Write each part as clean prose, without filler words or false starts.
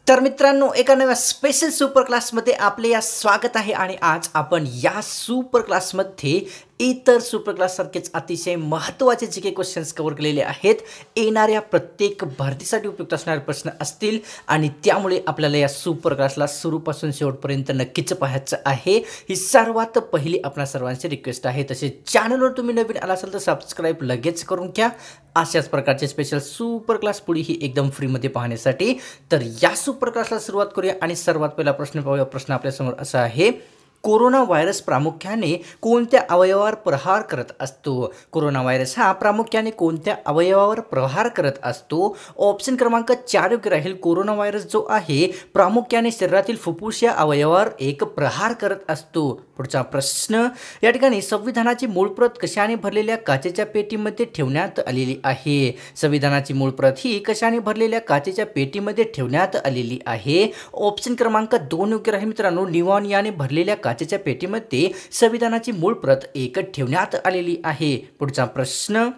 तर मित्रांनो, एका नव्या स्पेशल सुपर क्लासमध्ये आपले या स्वागत आहे आणि आज आपण या सुपर क्लासमध्ये इतर सुपर क्लाससारखेच अतिशय महत्त्वाचे जे काही क्वेश्चन्स कव्हर केलेले आहेत. येणाऱ्या प्रत्येक भरतीसाठी उपयुक्त असणारे प्रश्न असतील आणि त्यामुळे आपल्याला या सुपर क्लासला सुरूपासून शेवटपर्यंत नक्कीच पाहायचं आहे. ही सर्वात पहिली आपणा सर्वांची रिक्वेस्ट आहे. तसेच चॅनलवर तुम्ही नवीन आला असाल तर सबस्क्राईब लगेच करून घ्या अशाच प्रकारचे स्पेशल सुपर क्लास पुढेही एकदम फ्रीमध्ये पाहण्यासाठी. तर या सुपर क्लासला सुरुवात करूया आणि सर्वात पहिला प्रश्न पाहूया. प्रश्न आपल्यासमोर असा आहे, कोरोना व्हायरस प्रामुख्याने कोणत्या अवयवावर प्रहार करत असतो? कोरोना व्हायरस हा प्रामुख्याने कोणत्या अवयवावर प्रहार करत असतो? ऑप्शन क्रमांक 4 योग्य राहील. कोरोना व्हायरस जो आहे प्रामुख्याने शरीरातील फुफ्फुस या अवयवावर एक प्रहार करत असतो. पुढचा प्रश्न, या ठिकाणी संविधानाची मूळ प्रत कशाने भरलेल्या काचेच्या पेटीमध्ये ठेवण्यात आलेली आहे? संविधानाची मूळ प्रत ही कशाने भरलेल्या काचेच्या पेटीमध्ये ठेवण्यात आलेली आहे? ऑप्शन क्रमांक 2 योग्य राहील मित्रांनो. निमॉनियाने भरलेल्या काचेच्या पेटीमध्ये संविधानाची मूळ प्रत एक ठेवण्यात आलेली आहे. पुढचा प्रश्न,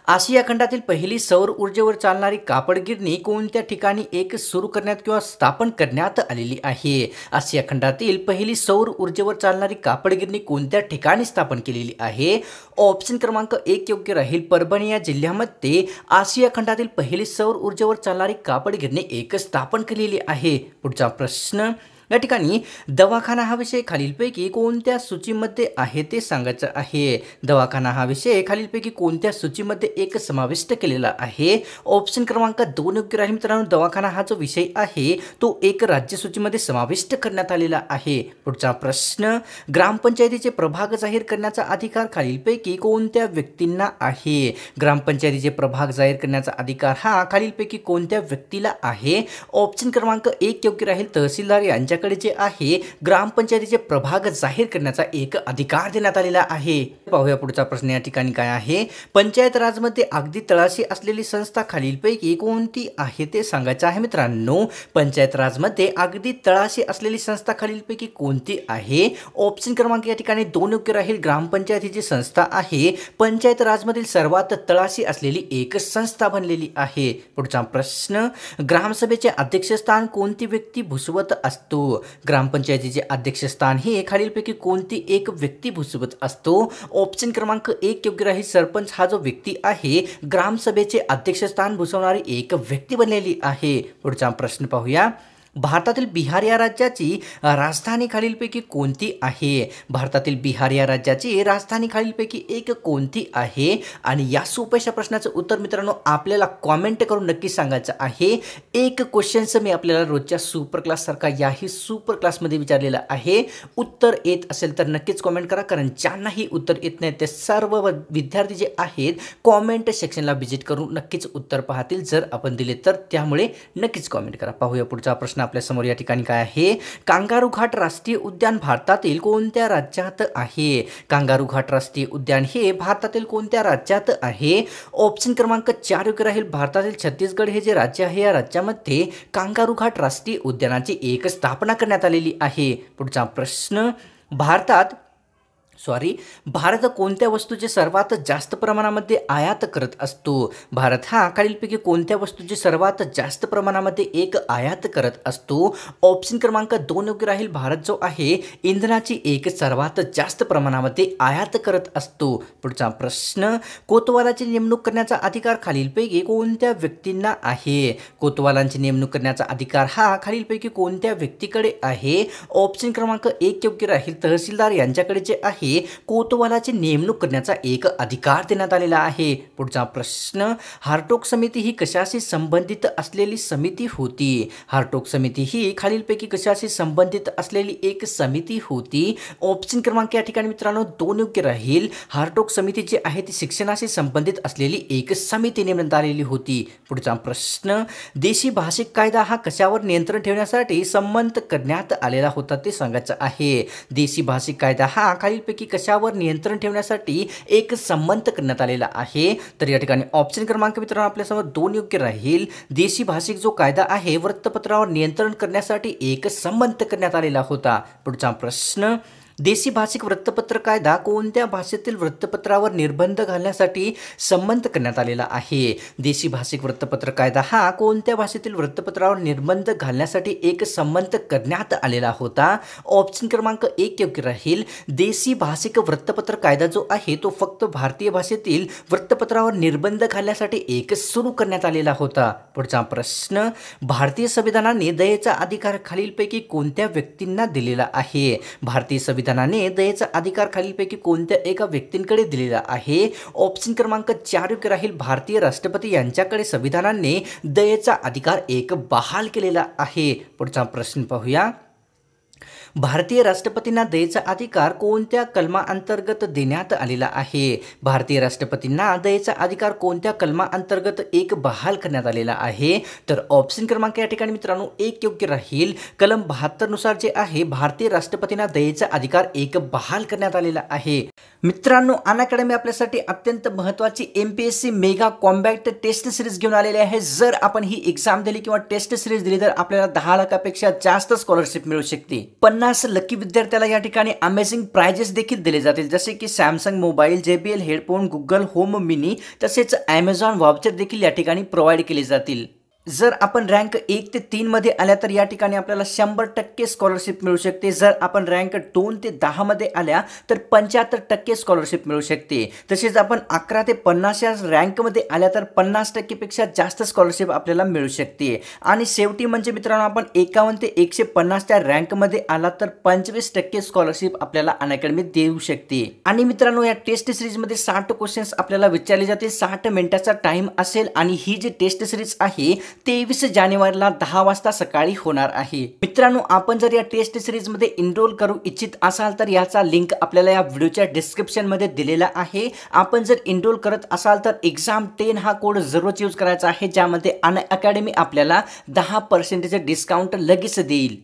आशिया खंडातील पहिली सौर ऊर्जेवर चालणारी कापड गिरणी कोणत्या ठिकाणी एक सुरू करण्यात किंवा स्थापन करण्यात आलेली आहे? आशिया खंडातील पहिली सौर ऊर्जेवर चालणारी कापड गिरणी कोणत्या ठिकाणी स्थापन केलेली आहे? ऑप्शन क्रमांक 1 योग्य राहील. परभणी या जिल्ह्यामध्ये आशिया खंडातील पहिली सौर ऊर्जेवर चालणारी कापड गिरणी एक स्थापन केलेली आहे. पुढचा प्रश्न, या ठिकाणी दवाखाना हा विषय खालीलपैकी कोणत्या सूचीमध्ये आहे ते सांगायचं आहे. दवाखाना हा विषय खालीलपैकी कोणत्या सूचीमध्ये एक समाविष्ट केलेला आहे? ऑप्शन क्रमांक 2 योग्य राहील मित्रांनो. दवाखाना हा जो विषय आहे तो एक राज्य सूचीमध्ये समाविष्ट करण्यात आलेला आहे. पुढचा प्रश्न, ग्रामपंचायतीचे प्रभाग जाहीर करण्याचा अधिकार खालीलपैकी कोणत्या व्यक्तींना आहे? ग्रामपंचायतीचे प्रभाग जाहीर करण्याचा अधिकार हा खालीलपैकी कोणत्या व्यक्तीला आहे? ऑप्शन क्रमांक 1 योग्य राहील. तहसीलदार यांच्या कडे जे आहे ग्रामपंचायतीचे प्रभाग जाहीर करण्याचा एक अधिकार देण्यात आलेला आहे. पाहूया पुढचा प्रश्न या ठिकाणी काय आहे. पंचायत राजमध्ये अगदी तळाशी असलेली संस्था खालीलपैकी कोणती आहे ते सांगायचं आहे मित्रांनो. पंचायत राजमध्ये अगदी तळाशी असलेली संस्था खालीलपैकी कोणती आहे? ऑप्शन क्रमांक या ठिकाणी 2 योग्य राहील. ग्रामपंचायतीची संस्था आहे पंचायत राजमधील सर्वात तळाशी असलेली एक संस्था बनलेली आहे. पुढचा प्रश्न, ग्रामसभेचे अध्यक्षस्थान कोणती व्यक्ती भूषवत असतो? ग्रामपंचायतीचे अध्यक्षस्थान हे खालीलपैकी कोणती एक व्यक्ती भूषवत असतो? ऑप्शन क्रमांक 1 योग्य राहील. सरपंच हा जो व्यक्ती आहे ग्रामसभेचे अध्यक्षस्थान भूषवणारी एक व्यक्ती बनलेली आहे. पुढचा प्रश्न पाहूया. भारतातील बिहार या राज्याची राजधानी खालीलपैकी कोणती आहे? भारतातील बिहार या राज्याची राजधानी खालीलपैकी एक कोणती आहे? आणि या सोप्याशा प्रश्नाचं उत्तर मित्रांनो आपल्याला कॉमेंट करून नक्की सांगायचं आहे. एक क्वेश्चनचं मी आपल्याला रोजच्या सुपर क्लास सारखा याही सुपर क्लासमध्ये विचारलेलं आहे. उत्तर येत असेल तर नक्कीच कॉमेंट करा, कारण ज्यांनाही उत्तर येत नाही ते सर्व विद्यार्थी जे आहेत कॉमेंट सेक्शनला व्हिजिट करून नक्कीच उत्तर पाहतील जर आपण दिले तर. त्यामुळे नक्कीच कॉमेंट करा. पाहूया पुढचा प्रश्न आपल्यासमोर या ठिकाणी काय आहे. कांगारू घाट राष्ट्रीय उद्यान भारतातील कोणत्या राज्यात आहे? कांगारू घाट राष्ट्रीय उद्यान हे भारतातील कोणत्या राज्यात आहे? ऑप्शन क्रमांक 4 योग्य राहील. भारतातील छत्तीसगड हे जे राज्य आहे या राज्यामध्ये कांगारू घाट राष्ट्रीय उद्यानाची एक स्थापना करण्यात आलेली आहे. पुढचा प्रश्न, भारत कोणत्या वस्तूचे सर्वात जास्त प्रमाणामध्ये आयात करत असतो? भारत हा खालीलपैकी कोणत्या वस्तूचे सर्वात जास्त प्रमाणामध्ये एक आयात करत असतो? ऑप्शन क्रमांक 2 योग्य राहील. भारत जो आहे इंधनाची एक सर्वात जास्त प्रमाणामध्ये आयात करत असतो. पुढचा प्रश्न, कोतवालाची नेमणूक करण्याचा अधिकार खालीलपैकी कोणत्या व्यक्तींना आहे? कोतवालांची नेमणूक करण्याचा अधिकार हा खालीलपैकी कोणत्या व्यक्तीकडे आहे? ऑप्शन क्रमांक 1 योग्य राहील. तहसीलदार यांच्याकडे जे आहे कोतवालाची नेमणूक करण्याचा एक अधिकार देण्यात आलेला आहे. पुढचा प्रश्न, हारटोक समिती ही कशाशी संबंधित असलेली समिती होती? हारटोक समिती ही खालीलपैकी कशाशी संबंधित असलेली एक समिती होती? ऑप्शन क्रमांक या ठिकाणी मित्रांनो 2 योग्य राहील. हारटोक समिती जी आहे ती शिक्षणाशी संबंधित असलेली एक समिती नेमण्यात आलेली होती. पुढचा प्रश्न, देशी भाषिक कायदा हा कशावर नियंत्रण ठेवण्यासाठी संमत करण्यात आलेला होता ते सांगायचं आहे. देशी भाषिक कायदा हा खालीलपैकी कशावर नियंत्रण ठेवण्यासाठी एक संमत करण्यात आलेला आहे? तर या ठिकाणी ऑप्शन क्रमांक मित्रांनो आपल्यासमोर 2 योग्य राहील. देशी भाषिक जो कायदा आहे वृत्तपत्रावर नियंत्रण करण्यासाठी एक संमत करण्यात आलेला होता. पुढचा प्रश्न, देशी भाषिक वृत्तपत्र कायदा कोणत्या भाषेतील वृत्तपत्रावर निर्बंध घालण्यासाठी संमत करण्यात आलेला आहे? देशी भाषिक वृत्तपत्र कायदा हा कोणत्या भाषेतील वृत्तपत्रावर निर्बंध घालण्यासाठी एक संमत करण्यात आलेला होता? ऑप्शन क्रमांक 1 योग्य राहील. देशी भाषिक वृत्तपत्र कायदा जो आहे तो फक्त भारतीय भाषेतील वृत्तपत्रावर निर्बंध घालण्यासाठी एक सुरू करण्यात आलेला होता. पुढचा प्रश्न, भारतीय संविधानाने दयेचा अधिकार खालीलपैकी कोणत्या व्यक्तींना दिलेला आहे? भारतीय संविधानाने दयेचा अधिकार खालीलपैकी कोणत्या एका व्यक्तींकडे दिलेला आहे? ऑप्शन क्रमांक 4 योग्य राहील. भारतीय राष्ट्रपती यांच्याकडे संविधानाने दयेचा अधिकार एक बहाल केलेला आहे. पुढचा प्रश्न पाहूया. भारतीय राष्ट्रपतींना दयेचा अधिकार कोणत्या कलमाअंतर्गत देण्यात आलेला आहे? भारतीय राष्ट्रपतींना दयेचा अधिकार कोणत्या कलमाअंतर्गत एक बहाल करण्यात आलेला आहे? तर ऑप्शन क्रमांक या ठिकाणी मित्रांनो 1 योग्य राहील. कलम 72 नुसार जे आहे भारतीय राष्ट्रपतींना दयेचा अधिकार एक बहाल करण्यात आलेला आहे. मित्रांनो, अनअकॅडमी आपल्यासाठी अत्यंत महत्त्वाची MPSC mega combat test series घेऊन आलेली आहे. जर आपण ही एक्झाम दिली किंवा टेस्ट सिरीज दिली तर आपल्याला 10 लाखापेक्षा जास्त स्कॉलरशिप मिळू शकते. 50 लकी विद्यार्थ्याला या ठिकाणी अमेझिंग प्राइजेस देखील दिले जातील, जसे की Samsung mobile, JBL headphone, Google home mini तसेच Amazon वाउचर देखील या ठिकाणी प्रोव्हाइड केले जातील. जर आपण रँक 1 ते 3 मध्ये आल्या तर या ठिकाणी आपल्याला 100% स्कॉलरशिप मिळू शकते. जर आपण रँक 2 ते 10 मध्ये आल्या तर 75% स्कॉलरशिप मिळू शकते. तसेच आपण 11 ते 50 या रँकमध्ये आल्या तर 50% पेक्षा जास्त स्कॉलरशिप आपल्याला मिळू शकते. आणि शेवटी म्हणजे मित्रांनो, आपण 51 ते 150 च्या रँकमध्ये आला तर 25% स्कॉलरशिप आपल्याला अनअकॅडमी देऊ शकते. आणि मित्रांनो, या टेस्ट सिरीजमध्ये 60 क्वेश्चन्स आपल्याला विचारले जातील. 60 मिनिटाचा टाइम असेल आणि ही जी टेस्ट सिरीज आहे 23 जानेवारीला 10 वाजता सकाळी होणार आहे. मित्रांनो, आपण जर या टेस्ट सिरीज मध्ये एनरोल करू इच्छित असाल तर याचा लिंक आपल्याला या व्हिडिओच्या डिस्क्रिप्शन मध्ये दिलेला आहे. आपण जर एनरोल करत असाल तर exam10 हा कोड जरूर यूज करायचा आहे, ज्यामध्ये अनअकॅडमी आपल्याला 10% डिस्काउंट लगेच देईल.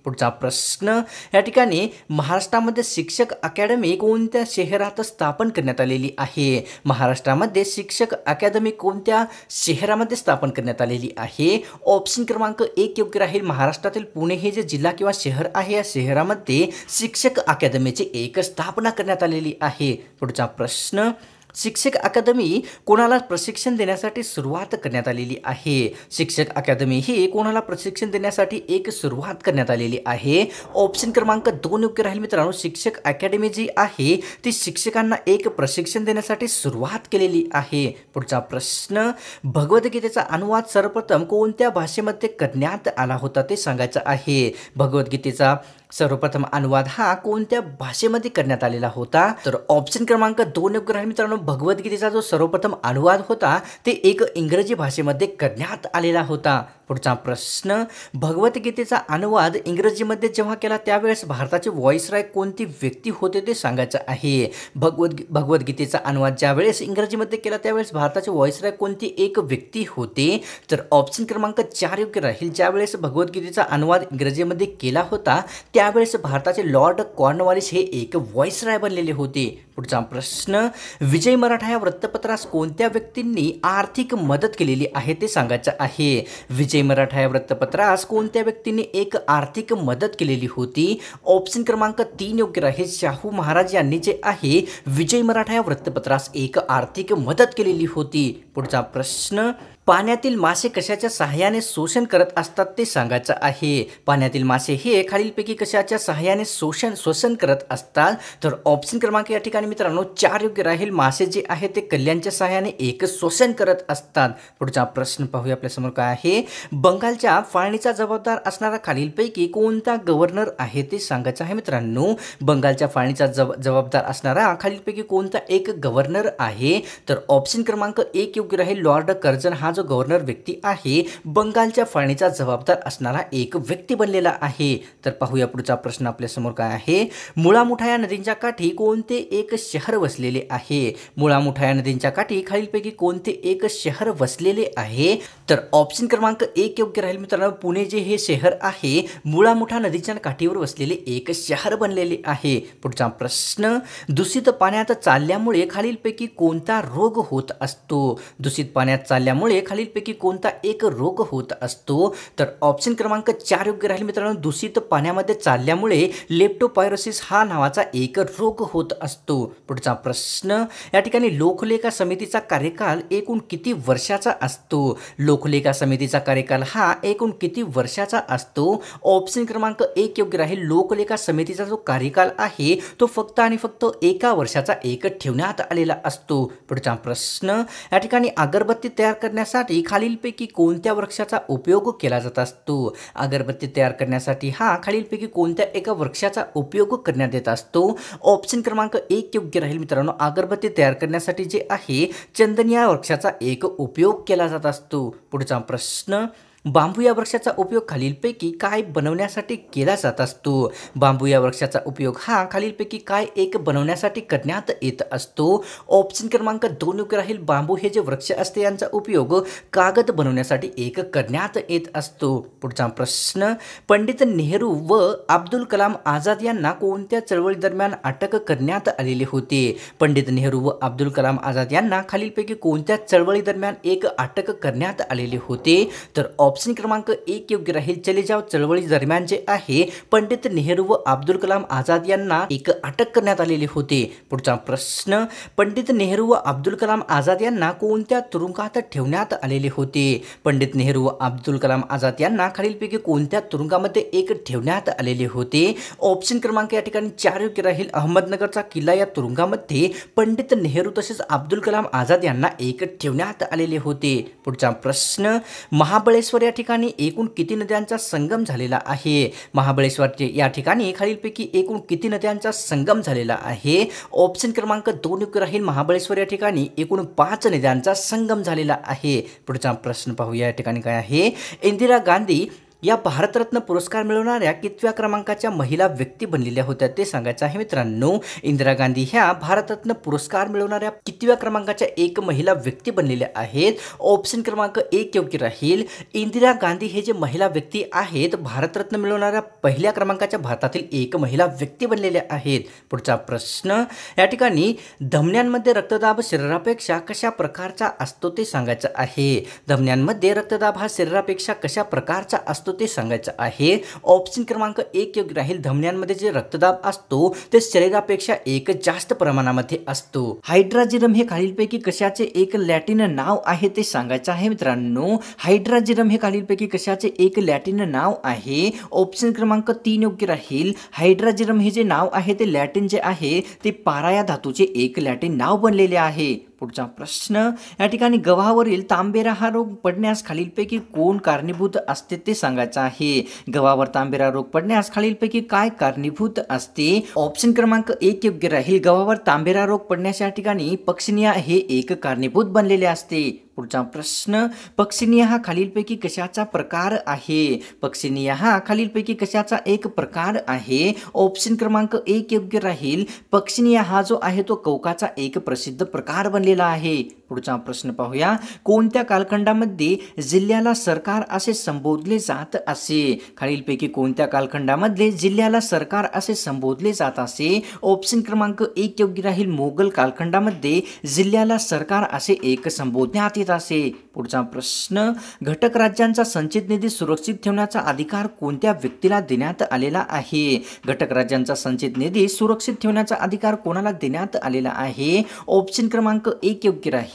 पुढचा प्रश्न, या ठिकाणी महाराष्ट्रामध्ये शिक्षक अकॅडमी कोणत्या शहरात स्थापन करण्यात आलेली आहे? महाराष्ट्रामध्ये शिक्षक अकॅडमी कोणत्या शहरामध्ये स्थापन करण्यात आलेली आहे? ऑप्शन क्रमांक 1 योग्य राहील. महाराष्ट्रातील पुणे हे जे जिल्हा किंवा शहर आहे या शहरामध्ये शिक्षक अकॅडमीची एक स्थापना करण्यात आलेली आहे. पुढचा प्रश्न, शिक्षक अकादमी कोणाला प्रशिक्षण देण्यासाठी सुरुवात करण्यात आलेली आहे? शिक्षक अकादमी ही कोणाला प्रशिक्षण देण्यासाठी एक सुरुवात करण्यात आलेली आहे? ऑप्शन क्रमांक 2 योग्य राहील मित्रांनो. शिक्षक अकादमी जी आहे ती शिक्षकांना एक प्रशिक्षण देण्यासाठी सुरुवात केलेली आहे. पुढचा प्रश्न, भगवद्गीतेचा अनुवाद सर्वप्रथम कोणत्या भाषेमध्ये करण्यात आला होता ते सांगायचं आहे? भगवद्गीतेचा सर्वप्रथम अनुवाद हा कोणत्या भाषेमध्ये करण्यात आलेला होता? तर ऑप्शन क्रमांक 2 योग्य राहील मित्रांनो. भगवद्गीतेचा जो सर्वप्रथम अनुवाद होता ते एक इंग्रजी भाषेमध्ये करण्यात आलेला होता. पुढचा प्रश्न, भगवद्गीतेचा अनुवाद इंग्रजीमध्ये जेव्हा केला त्यावेळेस भारताचे व्हॉइसरॉय कोणती व्यक्ती होते ते सांगायचं आहे? भगवद्गीतेचा अनुवाद ज्यावेळेस इंग्रजीमध्ये केला त्यावेळेस भारताचे व्हॉइसरॉय कोणती एक व्यक्ती होते? तर ऑप्शन क्रमांक 4 योग्य राहील. ज्यावेळेस भगवद्गीतेचा अनुवाद इंग्रजीमध्ये केला होता त्यावेळेस भारताचे लॉर्ड कॉर्नवॉलिस हे एक व्हॉइसरॉय बनलेले होते. पुढचा प्रश्न, विजय मराठा या वृत्तपत्रास कोणत्या व्यक्तींनी आर्थिक मदत केलेली आहे ते सांगायचं आहे? विजय मराठा या वृत्तपत्रास कोणत्या व्यक्तींनी एक आर्थिक मदत केलेली होती? ऑप्शन क्रमांक 3 योग्य राहील. शाहू महाराज यांनी जे आहे विजय मराठा या वृत्तपत्रास एक आर्थिक मदत केलेली होती. पुढचा प्रश्न, पाण्यातील मासे कशाच्या सहाय्याने शोषण करत असतात ते सांगायचं आहे? पाण्यातील मासे हे खालीलपैकी कशाच्या सहाय्याने श्वसन करत असतात? तर ऑप्शन क्रमांक या ठिकाणी मित्रांनो 4 योग्य राहील. मासे जे आहे ते कल्याणच्या सहाय्याने एक श्वसन करत असतात. पुढचा प्रश्न पाहूया आपल्यासमोर काय आहे. बंगालच्या फाळणीचा जबाबदार असणारा खालीलपैकी कोणता गव्हर्नर आहे ते सांगायचं आहे मित्रांनो. बंगालच्या फाळणीचा जबाबदार असणारा खालीलपैकी कोणता एक गव्हर्नर आहे? तर ऑप्शन क्रमांक 1 योग्य राहील. लॉर्ड कर्झन हा जो गव्हर्नर व्यक्ती आहे बंगालच्या फाळणीचा जबाबदार असणारा एक व्यक्ती बनलेला आहे. तर पाहूया पुढचा प्रश्न आपल्यासमोर काय आहे. मुळामुठा या नदींच्या काठी कोणते एक शहर वसलेले आहे? मुळामुठा या नदींच्या काठी खालीलपैकी कोणते एक शहर वसलेले आहे? तर ऑप्शन क्रमांक 1 योग्य राहील मित्रांनो. पुणे जे हे शहर आहे मुळामुठा नदीच्या काठीवर वसलेले एक शहर बनलेले आहे. पुढचा प्रश्न, दूषित पाण्यात चालल्यामुळे खालीलपैकी कोणता रोग होत असतो? दूषित पाण्यात चालल्यामुळे खालीलपैकी कोणता एक रोग होत असतो? तर ऑप्शन क्रमांक 4 योग्य राहील मित्रांनो. दूषित पाण्यामध्ये चालल्यामुळे लेप्टोस्पायरोसिस हा नावाचा एक रोग होत असतो. पुढचा प्रश्न, या ठिकाणी लोकलेखा समितीचा कार्यकाल एकूण किती वर्षाचा असतो? लोकलेखा समितीचा कार्यकाल हा एकूण किती वर्षाचा असतो? ऑप्शन क्रमांक 1 योग्य राहील. लोकलेखा समितीचा जो कार्यकाल आहे तो फक्त आणि फक्त 1 वर्षाचा ठेवण्यात आलेला असतो. पुढचा प्रश्न, या ठिकाणी अगरबत्ती तयार करण्यासाठी खालीलपैकी कोणत्या वृक्षाचा उपयोग केला जात असतो? अगरबत्ती तयार करण्यासाठी हा खालीलपैकी कोणत्या एका वृक्षाचा उपयोग करण्यात येत असतो? ऑप्शन क्रमांक 1 योग्य राहील मित्रांनो. अगरबत्ती तयार करण्यासाठी जे आहे चंदन या वृक्षाचा एक उपयोग केला जात असतो. पुढचा प्रश्न, बांबू या वृक्षाचा उपयोग खालीलपैकी काय बनवण्यासाठी केला जात असतो? बांबू या वृक्षाचा उपयोग हा खालीलपैकी काय एक बनवण्यासाठी करण्यात येत असतो? ऑप्शन क्रमांक 2 योग्य राहील. बांबू हे जे वृक्ष असते यांचा उपयोग कागद बनवण्यासाठी एक करण्यात येत असतो. पुढचा प्रश्न, पंडित नेहरू व अब्दुल कलाम आझाद यांना कोणत्या चळवळी दरम्यान अटक करण्यात आलेली होती? पंडित नेहरू व अब्दुल कलाम आझाद यांना खालीलपैकी कोणत्या चळवळी दरम्यान एक अटक करण्यात आलेली होती? तर ऑप्शन क्रमांक 1 योग्य राहील. चले जाव चळवळी दरम्यान जे आहे पंडित नेहरू व अब्दुल कलाम आझाद यांना एक अटक करण्यात आलेली होती. पुढचा प्रश्न, पंडित नेहरू व अब्दुल कलाम आझाद यांना कोणत्या तुरुंगात ठेवण्यात आलेले होते? पंडित नेहरू व अब्दुल कलाम आझाद यांना खालीलपैकी कोणत्या तुरुंगामध्ये एक ठेवण्यात आलेले होते? ऑप्शन क्रमांक या ठिकाणी 4 योग्य राहील. अहमदनगरचा किल्ला या तुरुंगामध्ये पंडित नेहरू तसेच अब्दुल कलाम आझाद यांना एक ठेवण्यात आलेले होते. पुढचा प्रश्न, महाबळेश्वर या ठिकाणी एकूण किती नद्यांचा संगम झालेला आहे? महाबळेश्वर या ठिकाणी खालीलपैकी एकूण किती नद्यांचा संगम झालेला आहे? ऑप्शन क्रमांक 2 योग्य राहील. महाबळेश्वर या ठिकाणी एकूण 5 नद्यांचा संगम झालेला आहे. पुढचा प्रश्न पाहूया, या ठिकाणी काय आहे? इंदिरा गांधी या भारतरत्न पुरस्कार मिळवणाऱ्या कितव्या क्रमांकाच्या महिला व्यक्ती बनलेल्या होत्या ते सांगायचं आहे मित्रांनो. इंदिरा गांधी ह्या भारतरत्न पुरस्कार मिळवणाऱ्या कितव्या क्रमांकाच्या एक महिला व्यक्ती बनलेल्या आहेत? ऑप्शन क्रमांक 1 योग्य राहील. इंदिरा गांधी हे जे महिला व्यक्ती आहेत भारतरत्न मिळवणाऱ्या पहिल्या क्रमांकाच्या भारतातील एक महिला व्यक्ती बनलेल्या आहेत. पुढचा प्रश्न, या ठिकाणी धमन्यांमध्ये रक्तदाब शरीरापेक्षा कशा प्रकारचा असतो ते सांगायचं आहे. धमन्यांमध्ये रक्तदाब हा शरीरापेक्षा कशा प्रकारचा असतो ते सांगायचं आहे. ऑप्शन क्रमांक 1 योग्य राहील. धमन्यांमध्ये जे रक्तदाब असतो ते शरीरापेक्षा एक जास्त प्रमाणामध्ये असतो. हायड्राजिरम हे खालीलपैकी कशाचे एक लॅटिन नाव आहे ते सांगायचं आहे मित्रांनो. हायड्राजिरम हे खालीलपैकी कशाचे एक लॅटिन नाव आहे? ऑप्शन क्रमांक 3 योग्य राहील. हायड्राजिरम हे जे नाव आहे ते लॅटिन जे आहे ते पारा या धातूचे एक लॅटिन नाव बनलेले आहे. पुढचा प्रश्न, या ठिकाणी गव्हावरील तांबेरा हा रोग पडण्यास खालीलपैकी कोण कारणीभूत असते ते सांगायचं आहे. गव्हावर तांबेरा रोग पडण्यास खालीलपैकी काय कारणीभूत असते? ऑप्शन क्रमांक 1 योग्य राहील. गव्हावर तांबेरा रोग पडण्यास या ठिकाणी पक्षिनिया हे एक कारणीभूत बनलेले असते. पुढचा प्रश्न, पक्षिनिया हा खालीलपैकी कशाचा प्रकार आहे? पक्षिनिया हा खालीलपैकी कशाचा एक प्रकार आहे? ऑप्शन क्रमांक 1 योग्य राहील. पक्षिनिया हा जो आहे तो कवकाचा एक प्रसिद्ध प्रकार बनलेला आहे. पुढचा प्रश्न पाहूया. कोणत्या कालखंडामध्ये जिल्ह्याला सरकार असे संबोधले जात असे? खालीलपैकी कोणत्या कालखंडामध्ये जिल्ह्याला सरकार असे संबोधले जात असे? ऑप्शन क्रमांक 1 योग्य राहील. मोगल कालखंडामध्ये जिल्ह्याला सरकार असे एक संबोधण्यात येत असे. पुढचा प्रश्न, घटक राज्यांचा संचित निधी सुरक्षित ठेवण्याचा अधिकार कोणत्या व्यक्तीला देण्यात आलेला आहे? घटक राज्यांचा संचित निधी सुरक्षित ठेवण्याचा अधिकार कोणाला देण्यात आलेला आहे? ऑप्शन क्रमांक 1 योग्य राहील.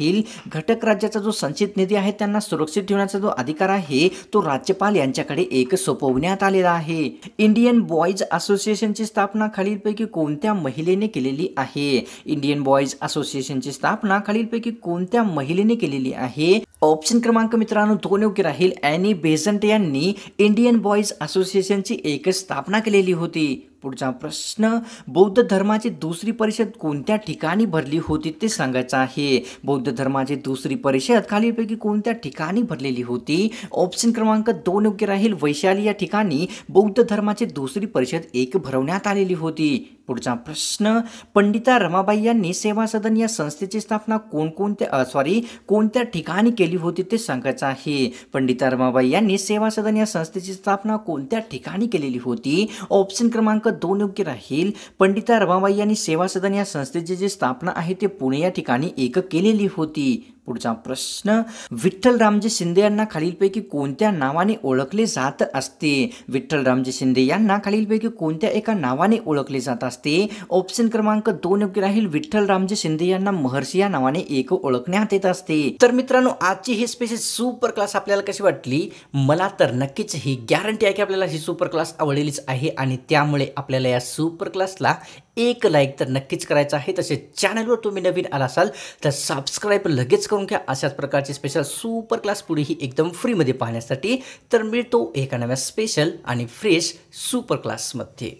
घटक राज्याचा जो संचित निधी आहे त्यांना सुरक्षित ठेवण्याचा जो अधिकार आहे तो राज्यपाल यांच्याकडे एक सोपवण्यात आलेला आहे. इंडियन बॉयज असोसिएशनची स्थापना खालीलपैकी कोणत्या महिलेने केलेली आहे? इंडियन बॉयज असोसिएशनची स्थापना खालीलपैकी कोणत्या महिलेने केलेली आहे? ऑप्शन क्रमांक मित्रांनो 2 योग्य राहील. ॲनी बेझंट यांनी इंडियन बॉयज असोसिएशनची एक स्थापना केलेली होती. पुढचा प्रश्न, बौद्ध धर्माची दुसरी परिषद कोणत्या ठिकाणी भरली होती ते सांगायचं आहे. बौद्ध धर्माची दुसरी परिषद खालीलपैकी कोणत्या ठिकाणी भरलेली होती? ऑप्शन क्रमांक 2 योग्य राहील. वैशाली या ठिकाणी बौद्ध धर्माची दुसरी परिषद एक भरवण्यात आलेली होती. पुढचा प्रश्न, पंडिता रमाबाई यांनी सेवा सदन या संस्थेची स्थापना कोणत्या ठिकाणी केली होती ते सांगायचं आहे. पंडिता रमाबाई यांनी सेवा सदन या संस्थेची स्थापना कोणत्या ठिकाणी केलेली होती? ऑप्शन क्रमांक 2 योग्य राहील. पंडिता रमाबाई यांनी सेवा सदन या संस्थेची जी स्थापना आहे ते पुणे या ठिकाणी एक केलेली होती. पुढचा प्रश्न, विठ्ठल रामजी शिंदे यांना खालीलपैकी कोणत्या नावाने ओळखले जात असते? विठ्ठल रामजी शिंदे यांना खालीलपैकी कोणत्या एका नावाने ओळखले जात असते? ऑप्शन क्रमांक 2 योग्य राहील. विठ्ठल रामजी शिंदे यांना महर्षी या नावाने एक ओळखण्यात येत असते. तर मित्रांनो, आजची ही स्पेशल सुपर क्लास आपल्याला कशी वाटली? मला तर नक्कीच ही गॅरंटी आहे की आपल्याला ही सुपर क्लास आवडलीच आहे आणि त्यामुळे आपल्याला या सुपर क्लासला एक लाईक तर नक्कीच करायचं आहे. तसेच चॅनलवर तुम्ही नवीन आला असाल तर सबस्क्राईब लगेच करून घ्या अशाच प्रकारचे स्पेशल सुपर क्लास पुढेही एकदम फ्रीमध्ये पाहण्यासाठी. तर मिळतो एका नव्या स्पेशल आणि फ्रेश सुपर क्लासमध्ये.